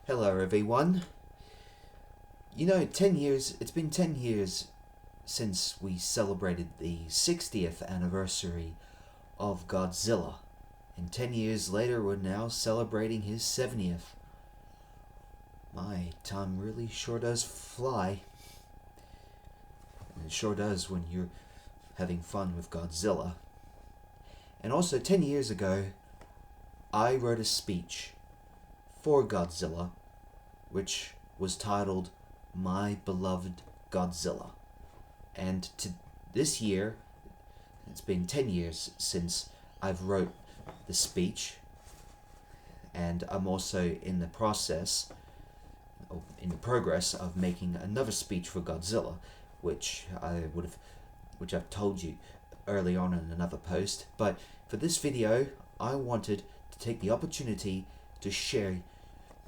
Hello everyone. It's been 10 years since we celebrated the 60th anniversary of Godzilla. And 10 years later, we're now celebrating his 70th. My, time really sure does fly. And it sure does when you're having fun with Godzilla. And also, 10 years ago, I wrote a speech for Godzilla, which was titled My Beloved Godzilla. And this year, it's been 10 years since I've wrote the speech, and I'm also in the progress of making another speech for Godzilla, which I've told you early on in another post. But for this video, I wanted to take the opportunity to share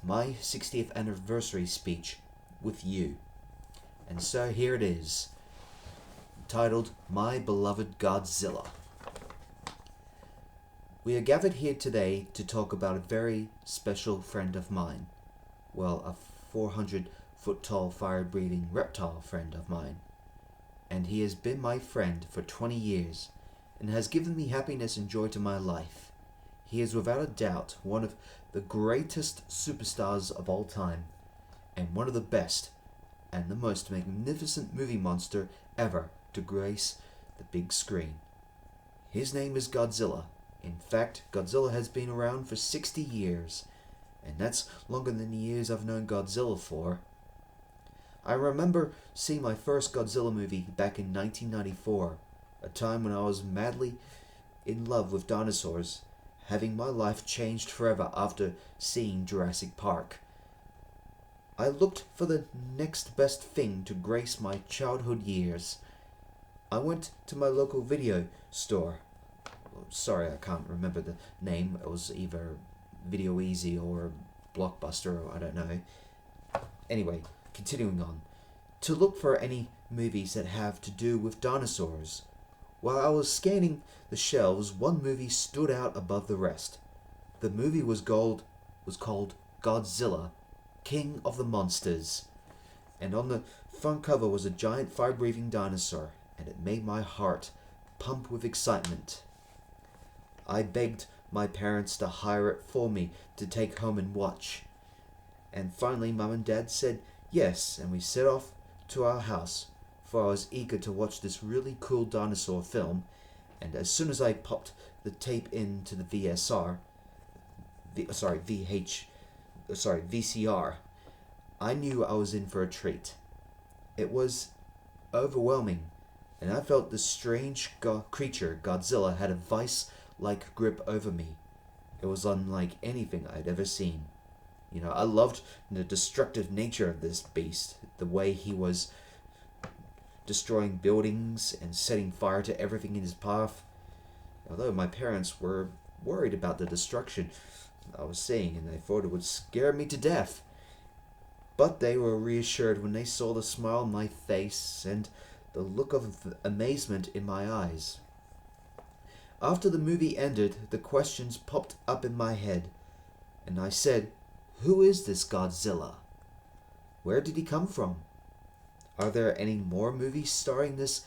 my 60th anniversary speech with you. And so here it is, titled My Beloved Godzilla. We are gathered here today to talk about a very special friend of mine. Well, a 400-foot-tall fire-breathing reptile friend of mine. And he has been my friend for 20 years and has given me happiness and joy to my life. He is without a doubt one of the greatest superstars of all time, and one of the best and the most magnificent movie monster ever to grace the big screen. His name is Godzilla. In fact, Godzilla has been around for 60 years, and that's longer than the years I've known Godzilla for. I remember seeing my first Godzilla movie back in 1994, a time when I was madly in love with dinosaurs, having my life changed forever after seeing Jurassic Park. I looked for the next best thing to grace my childhood years. I went to my local video store. Sorry, I can't remember the name. It was either Video Easy or Blockbuster, or I don't know. Anyway, continuing on. To look for any movies that have to do with dinosaurs. While I was scanning the shelves, one movie stood out above the rest. The movie was called Godzilla, King of the Monsters. And on the front cover was a giant fire-breathing dinosaur, and it made my heart pump with excitement. I begged my parents to hire it for me to take home and watch. And finally Mum and Dad said yes, and we set off to our house, for I was eager to watch this really cool dinosaur film. And as soon as I popped the tape into the VCR, I knew I was in for a treat. It was overwhelming, and I felt the strange creature Godzilla had a vice-like grip over me. It was unlike anything I'd ever seen. I loved the destructive nature of this beast, the way he was destroying buildings and setting fire to everything in his path. Although my parents were worried about the destruction I was seeing, and they thought it would scare me to death. But they were reassured when they saw the smile on my face and the look of amazement in my eyes. After the movie ended, the questions popped up in my head, and I said, who is this Godzilla? Where did he come from? Are there any more movies starring this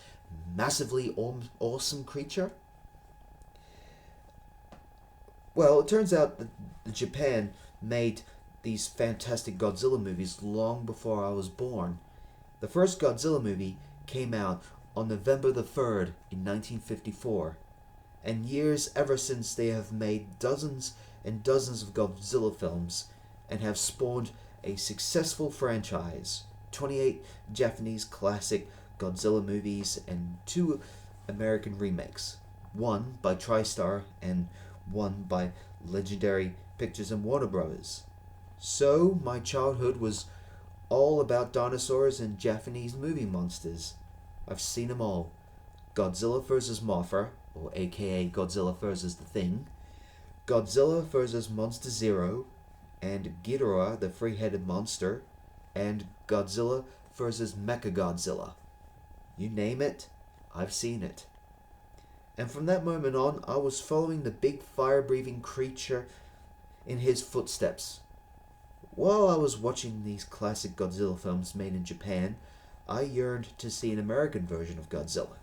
massively awesome creature? Well, it turns out that Japan made these fantastic Godzilla movies long before I was born. The first Godzilla movie came out on November the 3rd in 1954, and years ever since they have made dozens and dozens of Godzilla films and have spawned a successful franchise, 28 Japanese classic Godzilla movies and 2 American remakes, one by TriStar and one by Legendary Pictures and Warner Brothers. So my childhood was all about dinosaurs and Japanese movie monsters. I've seen them all. Godzilla vs. Mothra, or aka Godzilla vs. The Thing, Godzilla vs. Monster Zero, and Ghidorah the Three-Headed Monster, and Godzilla vs. Mechagodzilla. You name it, I've seen it. And from that moment on, I was following the big fire-breathing creature in his footsteps. While I was watching these classic Godzilla films made in Japan, I yearned to see an American version of Godzilla.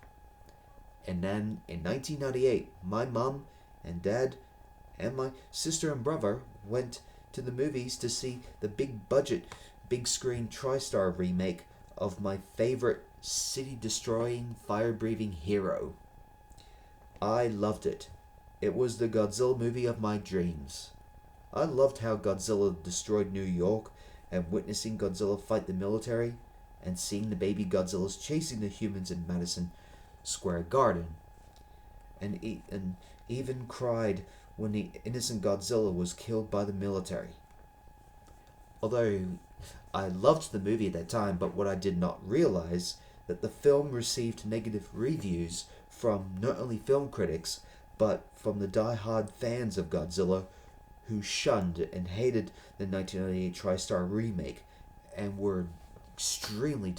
And then in 1998, my mum and dad and my sister and brother went to the movies to see the big budget, big screen TriStar remake of my favorite city destroying, fire breathing hero. I loved it. It was the Godzilla movie of my dreams. I loved how Godzilla destroyed New York and witnessing Godzilla fight the military and seeing the baby Godzillas chasing the humans in Madison Square Garden, and even cried when the innocent Godzilla was killed by the military. Although I loved the movie at that time, but what I did not realize that the film received negative reviews from not only film critics but from the die-hard fans of Godzilla who shunned and hated the 1998 TriStar remake and were extremely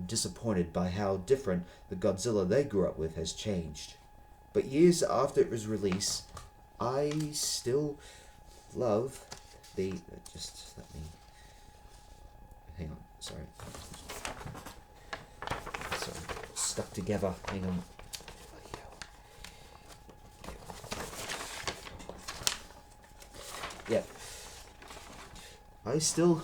disappointed by how different the Godzilla they grew up with has changed. But years after it was released, I still love the... Just let me... Hang on, sorry. Stuck together, hang on. Yeah. I still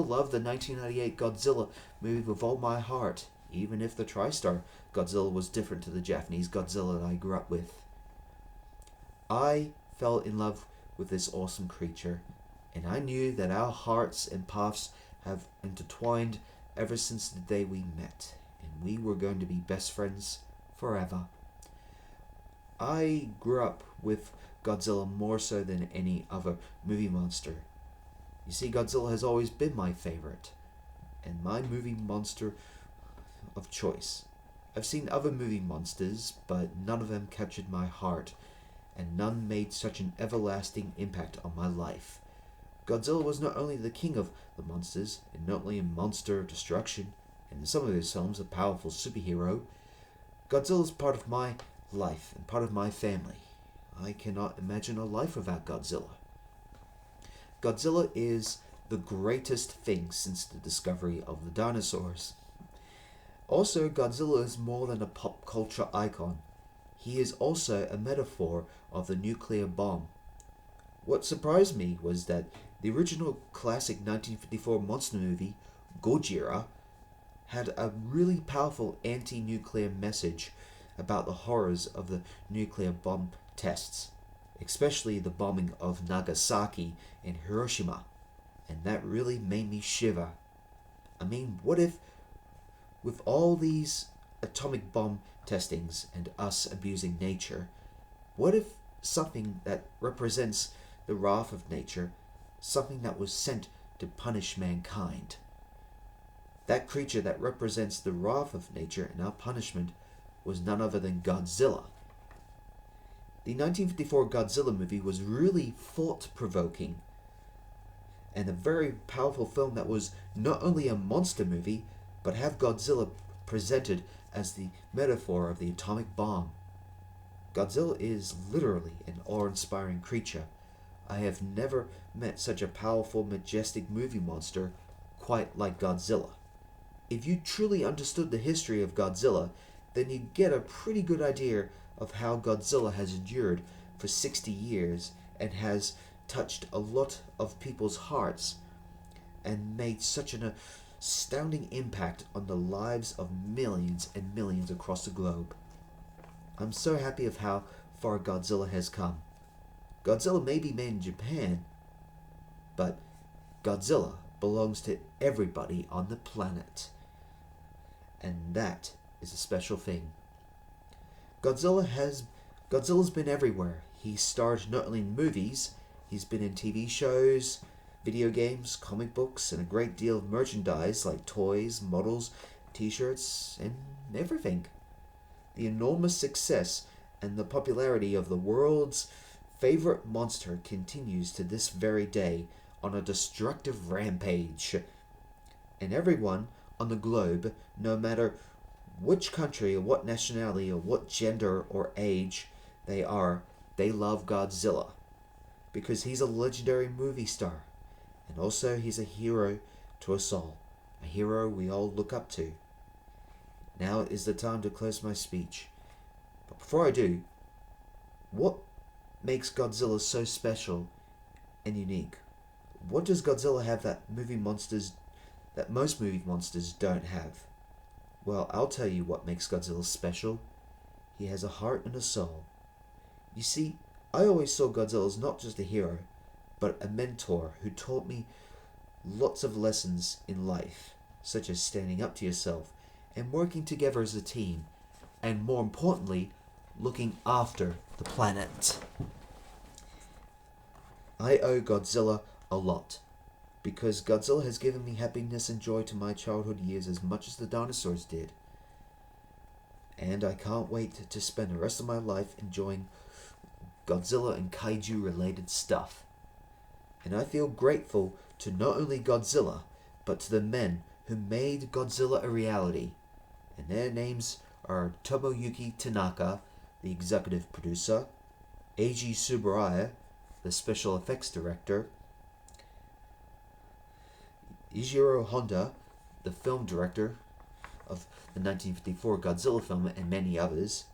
love the 1998 Godzilla movie with all my heart, even if the TriStar Godzilla was different to the Japanese Godzilla that I grew up with. I fell in love with this awesome creature, and I knew that our hearts and paths have intertwined ever since the day we met, and we were going to be best friends forever. I grew up with Godzilla more so than any other movie monster. You see, Godzilla has always been my favorite, and my movie monster of choice. I've seen other movie monsters, but none of them captured my heart, and none made such an everlasting impact on my life. Godzilla was not only the king of the monsters, and not only a monster of destruction, and in some of his films a powerful superhero. Godzilla is part of my life and part of my family. I cannot imagine a life without Godzilla. Godzilla is the greatest thing since the discovery of the dinosaurs. Also, Godzilla is more than a pop culture icon. He is also a metaphor of the nuclear bomb. What surprised me was that the original classic 1954 monster movie, Gojira, had a really powerful anti-nuclear message about the horrors of the nuclear bomb tests, especially the bombing of Nagasaki and Hiroshima, and that really made me shiver. I mean, what if, with all these atomic bomb testings and us abusing nature, what if something that represents the wrath of nature, something that was sent to punish mankind, that creature that represents the wrath of nature and our punishment, was none other than Godzilla. The 1954 Godzilla movie was really thought-provoking and a very powerful film that was not only a monster movie, but have Godzilla presented as the metaphor of the atomic bomb. Godzilla is literally an awe-inspiring creature. I have never met such a powerful, majestic movie monster quite like Godzilla. If you truly understood the history of Godzilla, then you'd get a pretty good idea of how Godzilla has endured for 60 years and has touched a lot of people's hearts and made such an astounding impact on the lives of millions and millions across the globe. I'm so happy of how far Godzilla has come. Godzilla may be made in Japan, but Godzilla belongs to everybody on the planet. And that is a special thing. Godzilla's been everywhere. He starred not only in movies, he's been in TV shows, video games, comic books, and a great deal of merchandise like toys, models, t-shirts, and everything. The enormous success and the popularity of the world's favorite monster continues to this very day on a destructive rampage. And everyone on the globe, no matter which country or what nationality or what gender or age they are, they love Godzilla. because he's a legendary movie star. And also he's a hero to us all. A hero we all look up to. Now is the time to close my speech. But before I do, what makes Godzilla so special and unique? What does Godzilla have that most movie monsters don't have? Well, I'll tell you what makes Godzilla special. He has a heart and a soul. You see, I always saw Godzilla as not just a hero, but a mentor who taught me lots of lessons in life, such as standing up to yourself and working together as a team, and more importantly, looking after the planet. I owe Godzilla a lot, because Godzilla has given me happiness and joy to my childhood years as much as the dinosaurs did. And I can't wait to spend the rest of my life enjoying Godzilla and kaiju related stuff. And I feel grateful to not only Godzilla, but to the men who made Godzilla a reality. And their names are Tomoyuki Tanaka, the executive producer, Eiji Tsuburaya, the special effects director, Ishiro Honda, the film director of the 1954 Godzilla film and many others,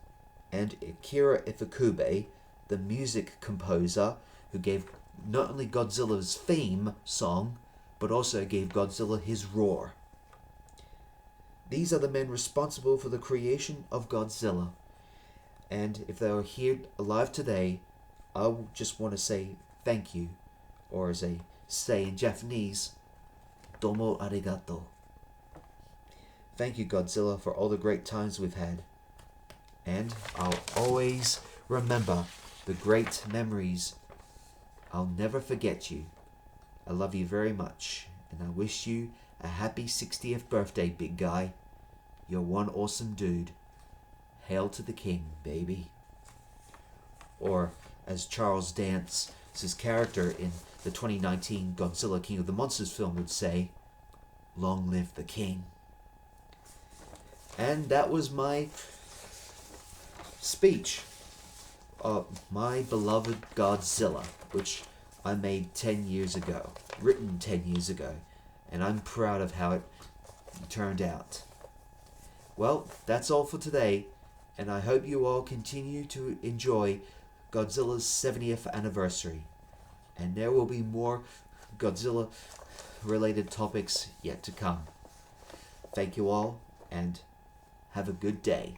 and Akira Ifukube, the music composer who gave not only Godzilla's theme song, but also gave Godzilla his roar. These are the men responsible for the creation of Godzilla. And if they are here alive today, I just want to say thank you, or as they say in Japanese, domo arigato. Thank you, Godzilla, for all the great times we've had. And I'll always remember the great memories. I'll never forget you. I love you very much, and I wish you a happy 60th birthday, big guy. You're one awesome dude. Hail to the king, baby. Or, as Charles Dance's character in the 2019 Godzilla King of the Monsters film would say, long live the king. And that was my speech. My Beloved Godzilla, which I made 10 years ago, written 10 years ago, and I'm proud of how it turned out. Well, that's all for today, and I hope you all continue to enjoy Godzilla's 70th anniversary. And there will be more Godzilla-related topics yet to come. Thank you all, and have a good day.